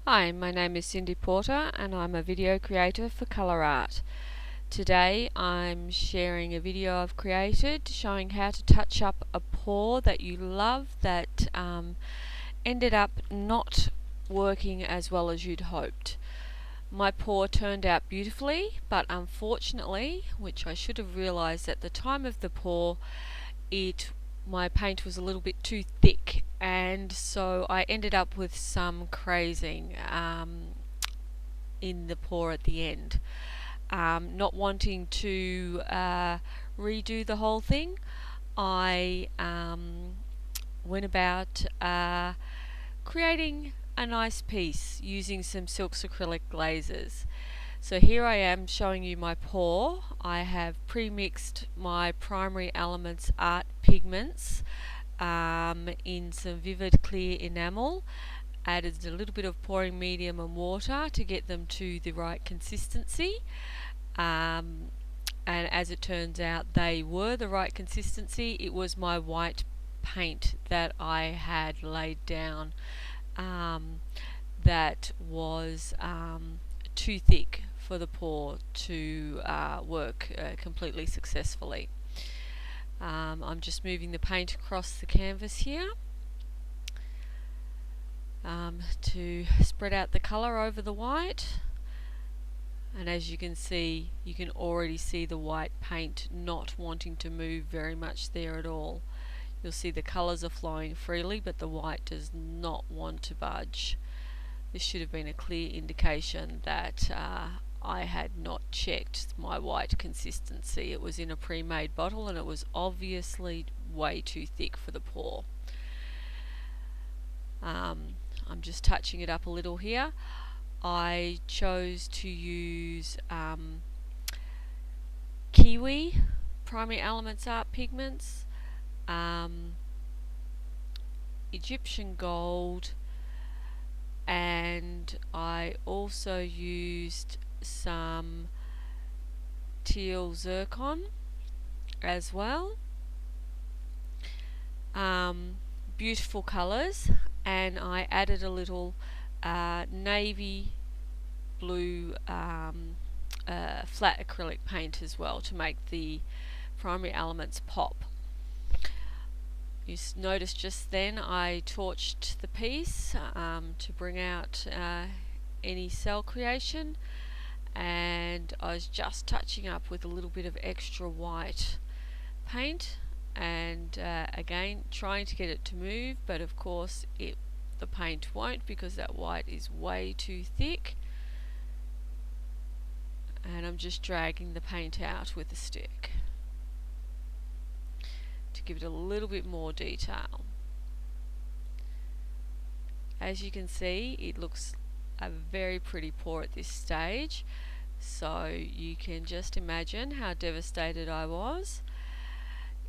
Hi, my name is Cindy Porter and I'm a video creator for ColourArte. Today I'm sharing a video I've created showing how to touch up a pour that you love that ended up not working as well as you'd hoped. My pour turned out beautifully, but unfortunately, which I should have realised at the time of the pour, my paint was a little bit too thick, and so I ended up with some crazing in the pour at the end. Not wanting to redo the whole thing, I went about creating a nice piece using some Silks Acrylic Glazes. So here I am showing you my pour. I have pre-mixed my primary elements Arte Pigments in some vivid clear enamel, added a little bit of pouring medium and water to get them to the right consistency, and as it turns out they were the right consistency. It was my white paint that I had laid down that was too thick for the pour to work completely successfully. I'm just moving the paint across the canvas here to spread out the colour over the white, and as you can see, you can already see the white paint not wanting to move very much there at all. You'll see the colours are flowing freely, but the white does not want to budge. This should have been a clear indication that I had not checked my white consistency. It was in a pre-made bottle and it was obviously way too thick for the pour. I'm just touching it up a little here. I chose to use Kiwi Primary Elements Arte Pigments, Egyptian Gold, and I also used some Teal Zircon as well. Beautiful colours, and I added a little navy blue flat acrylic paint as well to make the primary elements pop. You noticed just then I torched the piece to bring out any cell creation, and I was just touching up with a little bit of extra white paint, and again trying to get it to move, but of course the paint won't because that white is way too thick, and I'm just dragging the paint out with a stick to give it a little bit more detail. As you can see, it looks a very pretty pour at this stage, so you can just imagine how devastated I was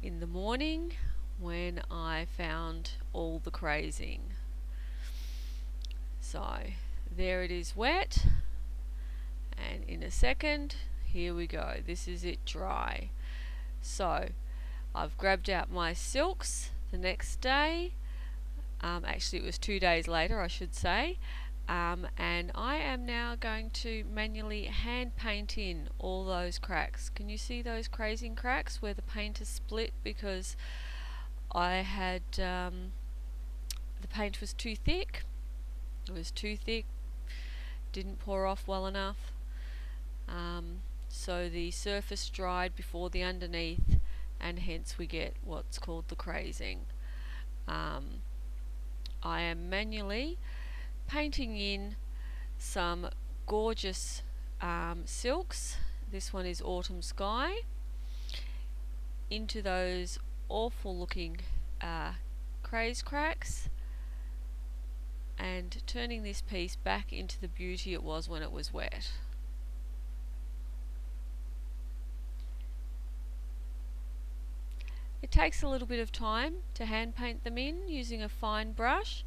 in the morning when I found all the crazing. So there it is wet, and in a second, here we go. This is it dry. So I've grabbed out my silks the next day, actually it was 2 days later I should say, and I am now going to manually hand paint in all those cracks. Can you see those crazing cracks where the paint is split because I had the paint was too thick? It was too thick, didn't pour off well enough, so the surface dried before the underneath, and hence we get what's called the crazing. I am manually painting in some gorgeous silks. This one is Autumn Sky, into those awful looking craze cracks, and turning this piece back into the beauty it was when it was wet. It takes a little bit of time to hand paint them in using a fine brush,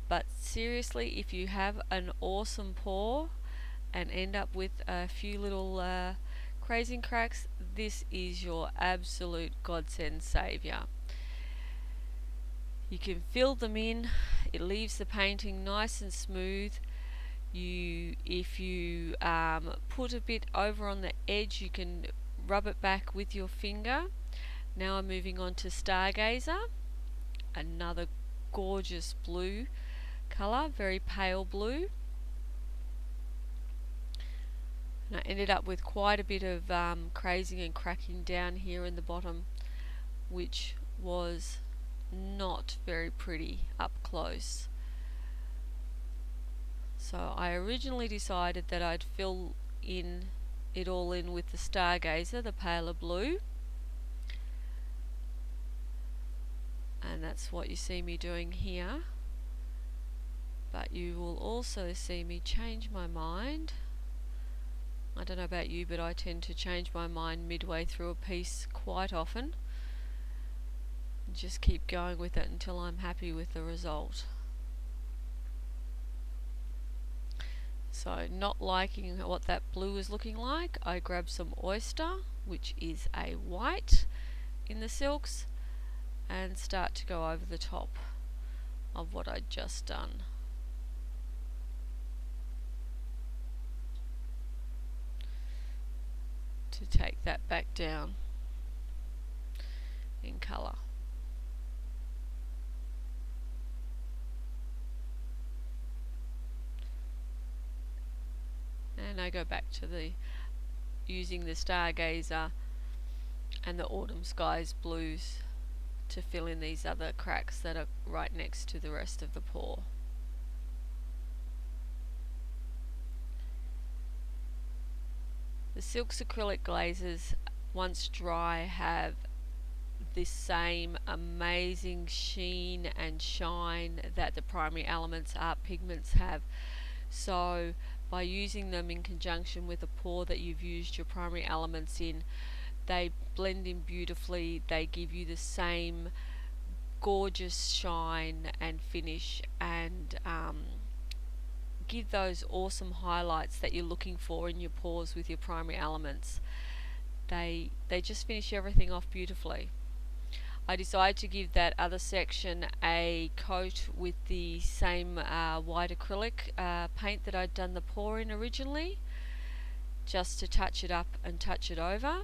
but seriously, if you have an awesome pour and end up with a few little crazing cracks, this is your absolute godsend saviour. You can fill them in, it leaves the painting nice and smooth, If you put a bit over on the edge, you can rub it back with your finger. Now I'm moving on to Stargazer, another gorgeous blue colour, very pale blue. And I ended up with quite a bit of crazing and cracking down here in the bottom, which was not very pretty up close. So I originally decided that I'd fill it all in with the Stargazer, the paler blue. And that's what you see me doing here. But you will also see me change my mind. I don't know about you, but I tend to change my mind midway through a piece quite often. And just keep going with it until I'm happy with the result. So, not liking what that blue is looking like, I grabbed some oyster, which is a white in the silks, and start to go over the top of what I'd just done. To take that back down in colour. And I go back to using the Stargazer and the Autumn Skies blues to fill in these other cracks that are right next to the rest of the pour. The Silks Acrylic Glazes, once dry, have this same amazing sheen and shine that the primary elements Art Pigments have. So by using them in conjunction with a pour that you've used your primary elements in, they blend in beautifully. They give you the same gorgeous shine and finish, and give those awesome highlights that you're looking for in your pours with your primary elements. They just finish everything off beautifully. I decided to give that other section a coat with the same white acrylic paint that I'd done the pour in originally, just to touch it up and touch it over.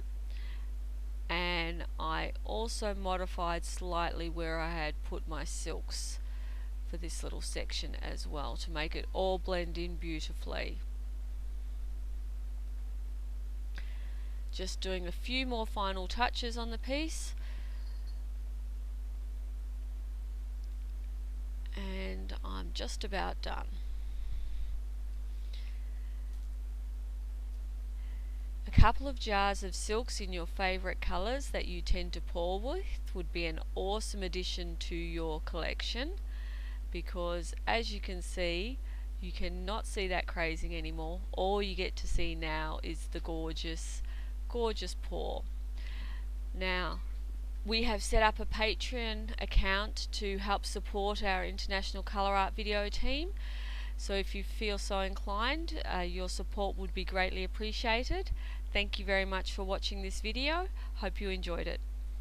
And I also modified slightly where I had put my silks for this little section as well, to make it all blend in beautifully. Just doing a few more final touches on the piece. And I'm just about done. A couple of jars of silks in your favourite colours that you tend to pour with would be an awesome addition to your collection, because as you can see, you cannot see that crazing anymore. All you get to see now is the gorgeous, gorgeous pour. Now, we have set up a Patreon account to help support our international ColourArte video team. So if you feel so inclined, your support would be greatly appreciated. Thank you very much for watching this video. Hope you enjoyed it.